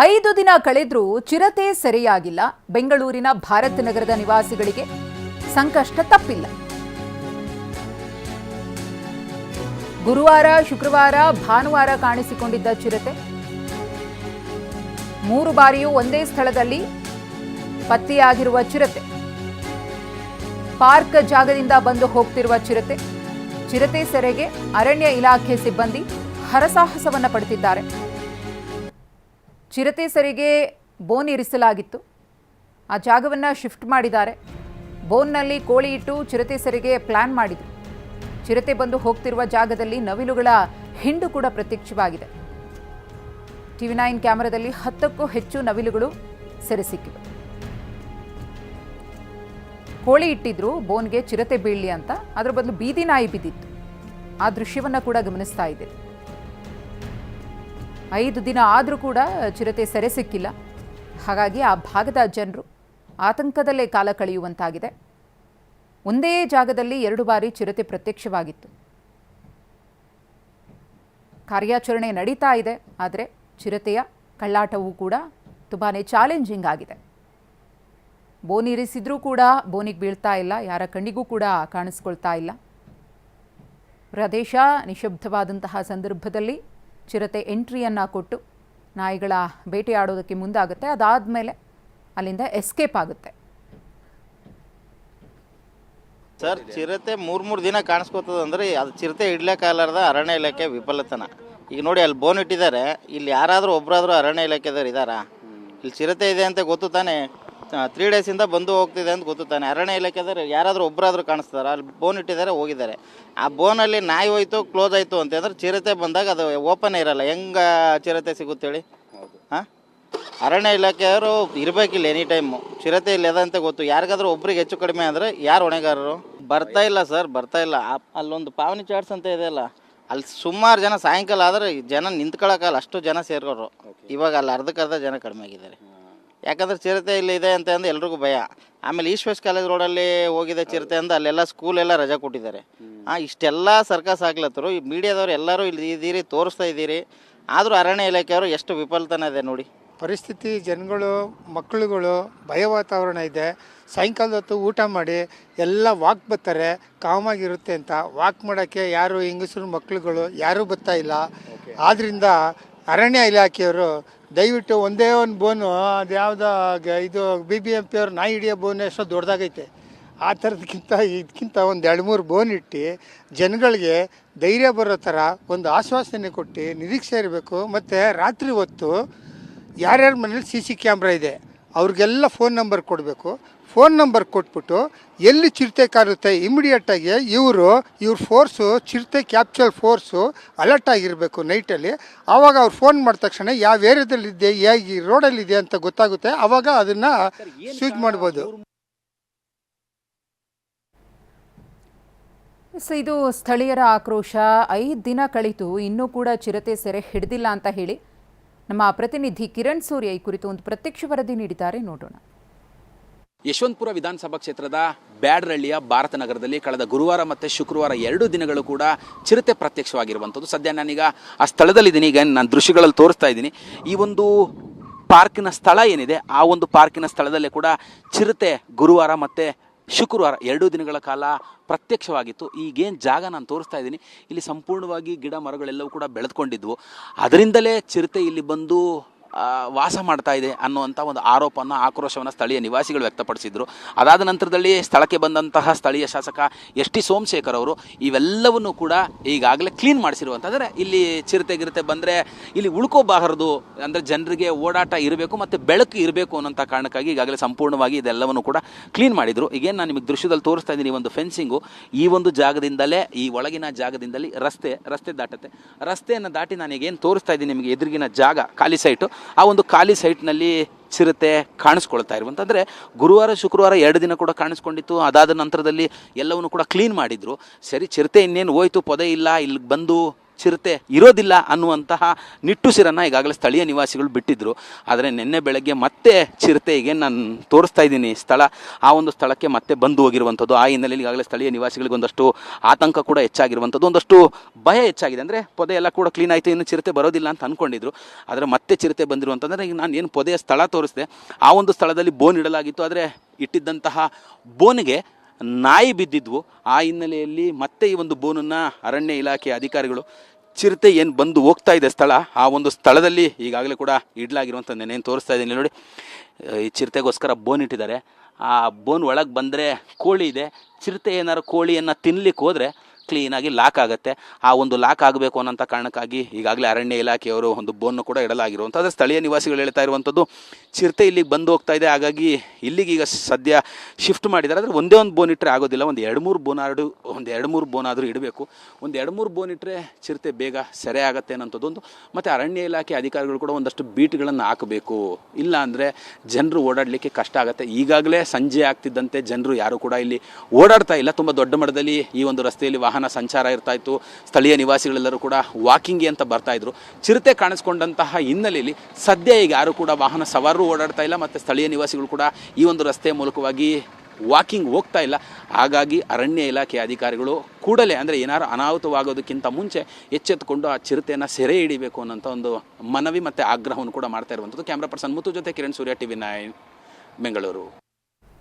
5 ದಿನ ಕಳೆದ್ರೂ ಚಿರತೆ ಸೆರೆಯಾಗಿಲ್ಲ. ಬೆಂಗಳೂರಿನ ಭಾರತ್ ನಗರದ ನಿವಾಸಿಗಳಿಗೆ ಸಂಕಷ್ಟ ತಪ್ಪಿಲ್ಲ. ಗುರುವಾರ, ಶುಕ್ರವಾರ, ಭಾನುವಾರ ಕಾಣಿಸಿಕೊಂಡಿದ್ದ ಚಿರತೆ 3 ಬಾರಿಯೂ ಒಂದೇ ಸ್ಥಳದಲ್ಲಿ ಪತ್ತೆಯಾಗಿರುವ ಚಿರತೆ, ಪಾರ್ಕ್ ಜಾಗದಿಂದ ಬಂದು ಹೋಗ್ತಿರುವ ಚಿರತೆ ಸೆರೆಗೆ ಅರಣ್ಯ ಇಲಾಖೆ ಸಿಬ್ಬಂದಿ ಹರಸಾಹಸವನ್ನ ಪಡುತ್ತಿದ್ದಾರೆ. ಚಿರತೆ ಸೆರೆಗೆ ಬೋನ್ ಇರಿಸಲಾಗಿತ್ತು, ಆ ಜಾಗವನ್ನು ಶಿಫ್ಟ್ ಮಾಡಿದ್ದಾರೆ. ಬೋನ್ನಲ್ಲಿ ಕೋಳಿ ಇಟ್ಟು ಚಿರತೆ ಸೆರೆಗೆ ಪ್ಲಾನ್ ಮಾಡಿದ್ರು. ಚಿರತೆ ಬಂದು ಹೋಗ್ತಿರುವ ಜಾಗದಲ್ಲಿ ನವಿಲುಗಳ ಹಿಂಡು ಕೂಡ ಪ್ರತ್ಯಕ್ಷವಾಗಿದೆ. TV9 ಕ್ಯಾಮೆರಾದಲ್ಲಿ 10ಕ್ಕೂ ಹೆಚ್ಚು ನವಿಲುಗಳು ಸೆರೆ ಸಿಕ್ಕಿವೆ. ಕೋಳಿ ಇಟ್ಟಿದ್ರು ಬೋನ್ಗೆ ಚಿರತೆ ಬೀಳಲಿ ಅಂತ, ಅದರ ಬದಲು ಬೀದಿ ನಾಯಿ ಬಿದ್ದಿತ್ತು. ಆ ದೃಶ್ಯವನ್ನು ಕೂಡ ಗಮನಿಸ್ತಾ ಇದ್ದೀರಿ. 5 ದಿನ ಆದರೂ ಕೂಡ ಚಿರತೆ ಸೆರೆ ಸಿಕ್ಕಿಲ್ಲ. ಹಾಗಾಗಿ ಆ ಭಾಗದ ಜನರು ಆತಂಕದಲ್ಲೇ ಕಾಲ ಕಳೆಯುವಂತಾಗಿದೆ. ಒಂದೇ ಜಾಗದಲ್ಲಿ 2 ಬಾರಿ ಚಿರತೆ ಪ್ರತ್ಯಕ್ಷವಾಗಿತ್ತು. ಕಾರ್ಯಾಚರಣೆ ನಡೀತಾ ಇದೆ, ಆದರೆ ಚಿರತೆಯ ಕಳ್ಳಾಟವೂ ಕೂಡ ತುಂಬಾ ಚಾಲೆಂಜಿಂಗ್ ಆಗಿದೆ. ಬೋನ್ ಇರಿಸಿದ್ರೂ ಕೂಡ ಬೋನಿಗೆ ಬೀಳ್ತಾ ಇಲ್ಲ, ಯಾರ ಕಣ್ಣಿಗೂ ಕೂಡ ಕಾಣಿಸ್ಕೊಳ್ತಾ ಇಲ್ಲ. ಪ್ರದೇಶ ನಿಶಬ್ದವಾದಂತಹ ಸಂದರ್ಭದಲ್ಲಿ ಚಿರತೆ ಎಂಟ್ರಿಯನ್ನು ಕೊಟ್ಟು ನಾಯಿಗಳ ಬೇಟೆಯಾಡೋದಕ್ಕೆ ಮುಂದಾಗುತ್ತೆ. ಅದಾದಮೇಲೆ ಅಲ್ಲಿಂದ ಎಸ್ಕೇಪ್ ಆಗುತ್ತೆ. ಸರ್, ಚಿರತೆ 3 ದಿನ ಕಾಣಿಸ್ಕೊತದಂದ್ರೆ ಅದು ಚಿರತೆ ಇಡ್ಲಿಕ್ಕಾಗಲಾರ್ದ ಅರಣ್ಯ ಇಲಾಖೆ ವಿಫಲತನ. ಈಗ ನೋಡಿ, ಅಲ್ಲಿ ಬೋನ್ ಇಟ್ಟಿದ್ದಾರೆ. ಇಲ್ಲಿ ಯಾರಾದರೂ ಒಬ್ಬರಾದರೂ ಅರಣ್ಯ ಇಲಾಖೆದವ್ರು ಇದ್ದಾರಾ? ಇಲ್ಲಿ ಚಿರತೆ ಇದೆ ಅಂತ ಗೊತ್ತು ತಾನೆ, 3 ಡೇಸಿಂದ ಬಂದು ಹೋಗ್ತಿದೆ ಅಂತ ಗೊತ್ತು ತಾನೆ. ಅರಣ್ಯ ಇಲಾಖೆದವ್ರು ಯಾರಾದರೂ ಒಬ್ಬರಾದರೂ ಕಾಣಿಸ್ತಾರ? ಅಲ್ಲಿ ಬೋನ್ ಇಟ್ಟಿದ್ದಾರೆ, ಹೋಗಿದ್ದಾರೆ. ಆ ಬೋನಲ್ಲಿ ನಾಯಿ ಹೋಯ್ತು, ಕ್ಲೋಸ್ ಆಯಿತು ಅಂತಂದ್ರೆ ಚಿರತೆ ಬಂದಾಗ ಅದು ಓಪನ್ ಇರಲ್ಲ. ಹೆಂಗೆ ಚಿರತೆ ಸಿಗುತ್ತೇಳಿ? ಹಾಂ, ಅರಣ್ಯ ಇಲಾಖೆಯವರು ಇರಬೇಕಿಲ್ಲ ಎನಿ ಟೈಮು. ಚಿರತೆ ಇಲ್ಲಿ ಅದ ಅಂತ ಗೊತ್ತು. ಯಾರಿಗಾದ್ರೂ ಒಬ್ರಿಗೆ ಹೆಚ್ಚು ಕಡಿಮೆ ಅಂದರೆ ಯಾರು ಹೊಣೆಗಾರರು? ಬರ್ತಾ ಇಲ್ಲ ಸರ್, ಬರ್ತಾ ಇಲ್ಲ. ಅಲ್ಲೊಂದು ಪಾವನಿ ಚಾಟ್ಸ್ ಅಂತ ಇದೆಯಲ್ಲ, ಅಲ್ಲಿ ಸುಮಾರು ಜನ ಸಾಯಂಕಾಲ ಆದರೆ ಜನ ನಿಂತ್ಕೊಳ್ಳೋಕ್ಕಲ್ಲ, ಅಷ್ಟು ಜನ ಸೇರ್ಕೋರು. ಇವಾಗ ಅಲ್ಲಿ ಅರ್ಧಕ್ಕರ್ಧ ಜನ ಕಡಿಮೆ ಆಗಿದ್ದಾರೆ. ಯಾಕಂದ್ರೆ ಚಿರತೆ ಇಲ್ಲಿ ಇದೆ ಅಂತ ಅಂದು ಎಲ್ರಿಗೂ ಭಯ. ಆಮೇಲೆ ಈಸ್ಟ್ ಕಾಲೇಜ್ ರೋಡಲ್ಲಿ ಹೋಗಿದೆ ಚಿರತೆ ಅಂದು ಅಲ್ಲೆಲ್ಲ ಸ್ಕೂಲೆಲ್ಲ ರಜಾ ಕೊಟ್ಟಿದ್ದಾರೆ. ಇಷ್ಟೆಲ್ಲ ಸರ್ಕಸ್ ಆಗ್ಲತ್ತರು. ಈ ಮೀಡಿಯಾದವ್ರು ಎಲ್ಲರೂ ಇಲ್ಲಿ ಇದ್ದೀರಿ, ತೋರಿಸ್ತಾ ಇದ್ದೀರಿ. ಆದರೂ ಅರಣ್ಯ ಇಲಾಖೆಯವರು ಎಷ್ಟು ವಿಫಲತನ ಇದೆ ನೋಡಿ. ಪರಿಸ್ಥಿತಿ, ಜನಗಳು, ಮಕ್ಕಳುಗಳು, ಭಯ ವಾತಾವರಣ ಇದೆ. ಸಾಯಂಕಾಲದ ಹೊತ್ತು ಊಟ ಮಾಡಿ ಎಲ್ಲ ವಾಕ್ ಬರ್ತಾರೆ, ಕಾಮಾಗಿರುತ್ತೆ ಅಂತ. ವಾಕ್ ಮಾಡೋಕ್ಕೆ ಯಾರು ಹೆಂಗಸರು ಮಕ್ಕಳುಗಳು ಯಾರೂ ಬರ್ತಾ ಇಲ್ಲ. ಆದ್ದರಿಂದ ಅರಣ್ಯ ಇಲಾಖೆಯವರು ದಯವಿಟ್ಟು ಒಂದೇ ಒಂದು ಬೋನು, ಅದು ಯಾವುದೋ ಇದು BBMP ಅವ್ರು ನಾಯಿ ಹಿಡಿಯೋ ಬೋನ್ ಎಷ್ಟೋ ದೊಡ್ಡದಾಗೈತೆ, ಆ ಥರದಕ್ಕಿಂತ ಇದಕ್ಕಿಂತ ಒಂದು 2-3 ಬೋನ್ ಇಟ್ಟು ಜನಗಳಿಗೆ ಧೈರ್ಯ ಬರೋ ಥರ ಒಂದು ಆಶ್ವಾಸನೆ ಕೊಟ್ಟು ನಿರೀಕ್ಷೆ ಇರಬೇಕು. ಮತ್ತು ರಾತ್ರಿ ಹೊತ್ತು ಯಾರ್ಯಾರ ಮನೇಲಿ CC ಕ್ಯಾಮ್ರಾ ಇದೆ ಅವ್ರಿಗೆಲ್ಲ ಫೋನ್ ನಂಬರ್ ಕೊಡಬೇಕು. ಫೋನ್ ನಂಬರ್ ಕೊಟ್ಬಿಟ್ಟು ಎಲ್ಲಿ ಚಿರತೆ ಕಾರುತ್ತೆ ಇಮಿಡಿಯೇಟಾಗಿ ಇವ್ರ ಫೋರ್ಸು, ಚಿರತೆ ಕ್ಯಾಪ್ಚರ್ ಫೋರ್ಸು ಅಲರ್ಟ್ ಆಗಿರಬೇಕು ನೈಟಲ್ಲಿ. ಆವಾಗ ಅವ್ರು ಫೋನ್ ಮಾಡಿದ ತಕ್ಷಣ ಯಾವ ಏರಿಯಾದಲ್ಲಿದೆ, ಈ ರೋಡಲ್ಲಿದೆ ಅಂತ ಗೊತ್ತಾಗುತ್ತೆ. ಆವಾಗ ಅದನ್ನು ಸ್ವಿಚ್ ಮಾಡ್ಬೋದು. ಇದು ಸ್ಥಳೀಯರ ಆಕ್ರೋಶ. 5 ದಿನ ಕಳೆದು ಇನ್ನೂ ಕೂಡ ಚಿರತೆ ಸೆರೆ ಹಿಡಿದಿಲ್ಲ ಅಂತ ಹೇಳಿ ನಮ್ಮ ಪ್ರತಿನಿಧಿ ಕಿರಣ್ ಸೂರ್ಯ ಈ ಕುರಿತು ಒಂದು ಪ್ರತ್ಯಕ್ಷ ವರದಿ ನೀಡಿದ್ದಾರೆ, ನೋಡೋಣ. ಯಶವಂತಪುರ ವಿಧಾನಸಭಾ ಕ್ಷೇತ್ರದ ಬ್ಯಾಡರಹಳ್ಳಿಯ ಭಾರತ ನಗರದಲ್ಲಿ ಕಳೆದ ಗುರುವಾರ ಮತ್ತು ಶುಕ್ರವಾರ 2 ದಿನಗಳು ಕೂಡ ಚಿರತೆ ಪ್ರತ್ಯಕ್ಷವಾಗಿರುವಂಥದ್ದು. ಸದ್ಯ ನಾನೀಗ ಆ ಸ್ಥಳದಲ್ಲಿದ್ದೀನಿ. ಈಗ ನಾನು ದೃಶ್ಯಗಳಲ್ಲಿ ತೋರಿಸ್ತಾ ಇದ್ದೀನಿ. ಈ ಒಂದು ಪಾರ್ಕಿನ ಸ್ಥಳ ಏನಿದೆ, ಆ ಒಂದು ಪಾರ್ಕಿನ ಸ್ಥಳದಲ್ಲೇ ಕೂಡ ಚಿರತೆ ಗುರುವಾರ ಮತ್ತು ಶುಕ್ರವಾರ 2 ದಿನಗಳ ಕಾಲ ಪ್ರತ್ಯಕ್ಷವಾಗಿತ್ತು. ಈಗೇನು ಜಾಗ ನಾನು ತೋರಿಸ್ತಾ ಇದ್ದೀನಿ, ಇಲ್ಲಿ ಸಂಪೂರ್ಣವಾಗಿ ಗಿಡ ಮರಗಳೆಲ್ಲವೂ ಕೂಡ ಬೆಳೆದುಕೊಂಡಿದ್ವು. ಅದರಿಂದಲೇ ಚಿರತೆ ಇಲ್ಲಿ ಬಂದು ವಾಸ ಮಾಡ್ತಾ ಇದೆ ಅನ್ನುವಂಥ ಒಂದು ಆರೋಪವನ್ನು, ಆಕ್ರೋಶವನ್ನು ಸ್ಥಳೀಯ ನಿವಾಸಿಗಳು ವ್ಯಕ್ತಪಡಿಸಿದರು. ಅದಾದ ನಂತರದಲ್ಲಿ ಸ್ಥಳಕ್ಕೆ ಬಂದಂತಹ ಸ್ಥಳೀಯ ಶಾಸಕ SD ಸೋಮಶೇಖರ್ ಅವರು ಇವೆಲ್ಲವನ್ನು ಕೂಡ ಈಗಾಗಲೇ ಕ್ಲೀನ್ ಮಾಡಿಸಿರುವಂಥದ್ದರೆ ಇಲ್ಲಿ ಚಿರತೆ ಬಂದರೆ ಇಲ್ಲಿ ಉಳ್ಕೋಬಾರದು, ಅಂದರೆ ಜನರಿಗೆ ಓಡಾಟ ಇರಬೇಕು ಮತ್ತು ಬೆಳಕು ಇರಬೇಕು ಅನ್ನೋಂಥ ಕಾರಣಕ್ಕಾಗಿ ಈಗಾಗಲೇ ಸಂಪೂರ್ಣವಾಗಿ ಇದೆಲ್ಲವನ್ನು ಕೂಡ ಕ್ಲೀನ್ ಮಾಡಿದರು. ಈಗೇನು ನಾನು ನಿಮಗೆ ದೃಶ್ಯದಲ್ಲಿ ತೋರಿಸ್ತಾ ಇದ್ದೀನಿ, ಒಂದು ಫೆನ್ಸಿಂಗು ಈ ಒಂದು ಜಾಗದಿಂದಲೇ, ಈ ಒಳಗಿನ ಜಾಗದಿಂದಲೇ ರಸ್ತೆ ದಾಟುತ್ತೆ. ರಸ್ತೆಯನ್ನು ದಾಟಿ ನಾನು ಈಗೇನು ತೋರಿಸ್ತಾ ಇದ್ದೀನಿ ನಿಮಗೆ ಎದುರಿಗಿನ ಜಾಗ, ಖಾಲಿ ಸೈಟು, ಆ ಒಂದು ಖಾಲಿ ಸೈಟ್ನಲ್ಲಿ ಚಿರತೆ ಕಾಣಿಸ್ಕೊಳ್ತಾ ಇರುವಂತಂದ್ರೆ ಗುರುವಾರ ಶುಕ್ರವಾರ 2 ದಿನ ಕೂಡ ಕಾಣಿಸ್ಕೊಂಡಿತ್ತು. ಅದಾದ ನಂತರದಲ್ಲಿ ಎಲ್ಲವನ್ನು ಕೂಡ ಕ್ಲೀನ್ ಮಾಡಿದ್ರು. ಸರಿ, ಚಿರತೆ ಇನ್ನೇನು ಹೋಯ್ತು, ಪೊದೆ ಇಲ್ಲ, ಇಲ್ಲಿ ಬಂದು ಚಿರತೆ ಇರೋದಿಲ್ಲ ಅನ್ನುವಂತಹ ನಿಟ್ಟುಸಿರನ್ನು ಈಗಾಗಲೇ ಸ್ಥಳೀಯ ನಿವಾಸಿಗಳು ಬಿಟ್ಟಿದ್ರು. ಆದರೆ ನಿನ್ನೆ ಬೆಳಗ್ಗೆ ಮತ್ತೆ ಚಿರತೆಗೆ ನಾನು ತೋರಿಸ್ತಾ ಇದ್ದೀನಿ ಸ್ಥಳ, ಆ ಒಂದು ಸ್ಥಳಕ್ಕೆ ಮತ್ತೆ ಬಂದು ಹೋಗಿರುವಂಥದ್ದು. ಆ ಹಿನ್ನೆಲೆಯಲ್ಲಿ ಈಗಾಗಲೇ ಸ್ಥಳೀಯ ನಿವಾಸಿಗಳಿಗೆ ಒಂದಷ್ಟು ಆತಂಕ ಕೂಡ ಹೆಚ್ಚಾಗಿರುವಂಥದ್ದು, ಒಂದಷ್ಟು ಭಯ ಹೆಚ್ಚಾಗಿದೆ. ಅಂದರೆ ಪೊದೆ ಎಲ್ಲ ಕೂಡ ಕ್ಲೀನ್ ಆಯಿತು, ಇನ್ನು ಚಿರತೆ ಬರೋದಿಲ್ಲ ಅಂತ ಅಂದ್ಕೊಂಡಿದ್ರು. ಆದರೆ ಮತ್ತೆ ಚಿರತೆ ಬಂದಿರುವಂಥದ್ದು. ಈಗ ನಾನು ಏನು ಪೊದೆಯ ಸ್ಥಳ ತೋರಿಸಿದೆ, ಆ ಒಂದು ಸ್ಥಳದಲ್ಲಿ ಬೋನ್ ಇಡಲಾಗಿತ್ತು. ಆದರೆ ಇಟ್ಟಿದ್ದಂತಹ ಬೋನ್ಗೆ ನಾಯಿ ಬಿದ್ದಿದ್ವು. ಆ ಹಿನ್ನೆಲೆಯಲ್ಲಿ ಮತ್ತೆ ಈ ಒಂದು ಬೋನನ್ನು ಅರಣ್ಯ ಇಲಾಖೆ ಅಧಿಕಾರಿಗಳು ಚಿರತೆ ಏನು ಬಂದು ಹೋಗ್ತಾ ಇದೆ ಸ್ಥಳ, ಆ ಒಂದು ಸ್ಥಳದಲ್ಲಿ ಈಗಾಗಲೇ ಕೂಡ ಇಡಲಾಗಿರುವಂಥದ್ದು ನೆನೇನು ತೋರಿಸ್ತಾ ಇದ್ದೀನಿ ನೋಡಿ. ಈ ಚಿರತೆಗೋಸ್ಕರ ಬೋನ್ ಇಟ್ಟಿದ್ದಾರೆ. ಆ ಬೋನ್ ಒಳಗೆ ಬಂದರೆ ಕೋಳಿ ಇದೆ. ಚಿರತೆ ಏನಾದ್ರು ಕೋಳಿಯನ್ನು ತಿನ್ಲಿಕ್ಕೆ ಹೋದರೆ ಕ್ಲೀನಾಗಿ ಲಾಕ್ ಆಗುತ್ತೆ. ಆ ಒಂದು ಲಾಕ್ ಆಗಬೇಕು ಅನ್ನೋಂಥ ಕಾರಣಕ್ಕಾಗಿ ಈಗಾಗಲೇ ಅರಣ್ಯ ಇಲಾಖೆಯವರು ಒಂದು ಬೋನ್ನು ಕೂಡ ಇಡಲಾಗಿರುವಂಥದ್ದು. ಸ್ಥಳೀಯ ನಿವಾಸಿಗಳು ಹೇಳ್ತಾ ಇರುವಂಥದ್ದು, ಚಿರತೆ ಇಲ್ಲಿಗೆ ಬಂದು ಹೋಗ್ತಾ ಇದೆ, ಹಾಗಾಗಿ ಇಲ್ಲಿಗೆ ಈಗ ಸದ್ಯ ಶಿಫ್ಟ್ ಮಾಡಿದ್ದಾರೆ. ಆದರೆ ಒಂದೇ ಒಂದು ಬೋನ್ ಇಟ್ಟರೆ ಆಗೋದಿಲ್ಲ, ಒಂದು ಎರಡು ಮೂರು ಬೋನ್ ಆದರೂ ಇಡಬೇಕು. ಒಂದು 2-3 ಬೋನ್ ಇಟ್ಟರೆ ಚಿರತೆ ಬೇಗ ಸೆರೆ ಆಗುತ್ತೆ ಅನ್ನೋಂಥದ್ದೊಂದು. ಮತ್ತು ಅರಣ್ಯ ಇಲಾಖೆ ಅಧಿಕಾರಿಗಳು ಕೂಡ ಒಂದಷ್ಟು ಬೀಟ್ಗಳನ್ನು ಹಾಕಬೇಕು, ಇಲ್ಲ ಅಂದರೆ ಜನರು ಓಡಾಡಲಿಕ್ಕೆ ಕಷ್ಟ ಆಗುತ್ತೆ. ಈಗಾಗಲೇ ಸಂಜೆ ಆಗ್ತಿದ್ದಂತೆ ಜನರು ಯಾರು ಕೂಡ ಇಲ್ಲಿ ಓಡಾಡ್ತಾ ಇಲ್ಲ. ತುಂಬ ದೊಡ್ಡ ಮಟ್ಟದಲ್ಲಿ ಈ ಒಂದು ರಸ್ತೆಯಲ್ಲಿ ವಾಹನ ಸಂಚಾರ ಇರ್ತಾ ಇತ್ತು. ಸ್ಥಳೀಯ ನಿವಾಸಿಗಳೆಲ್ಲರೂ ಕೂಡ ವಾಕಿಂಗ್ಗೆ ಅಂತ ಬರ್ತಾ ಇದ್ರು. ಚಿರತೆ ಕಾಣಿಸ್ಕೊಂಡಂತಹ ಹಿನ್ನೆಲೆಯಲ್ಲಿ ಸದ್ಯ ಈಗ ಯಾರು ಕೂಡ ವಾಹನ ಸವಾರರು ಓಡಾಡ್ತಾ ಇಲ್ಲ, ಮತ್ತು ಸ್ಥಳೀಯ ನಿವಾಸಿಗಳು ಕೂಡ ಈ ಒಂದು ರಸ್ತೆಯ ಮೂಲಕವಾಗಿ ವಾಕಿಂಗ್ ಹೋಗ್ತಾ ಇಲ್ಲ. ಹಾಗಾಗಿ ಅರಣ್ಯ ಇಲಾಖೆ ಅಧಿಕಾರಿಗಳು ಕೂಡಲೇ, ಅಂದರೆ ಏನಾರು ಅನಾಹುತವಾಗೋದಕ್ಕಿಂತ ಮುಂಚೆ ಎಚ್ಚೆತ್ತುಕೊಂಡು ಆ ಚಿರತೆಯನ್ನು ಸೆರೆ ಹಿಡಿಬೇಕು ಅನ್ನೋಂಥ ಒಂದು ಮನವಿ ಮತ್ತು ಆಗ್ರಹವನ್ನು ಕೂಡ ಮಾಡ್ತಾ ಇರುವಂಥದ್ದು. ಕ್ಯಾಮ್ರಾ ಪರ್ಸನ್ ಮುತ್ತು ಜೊತೆ ಕಿರಣ್ ಸೂರ್ಯ, TV9 ಬೆಂಗಳೂರು.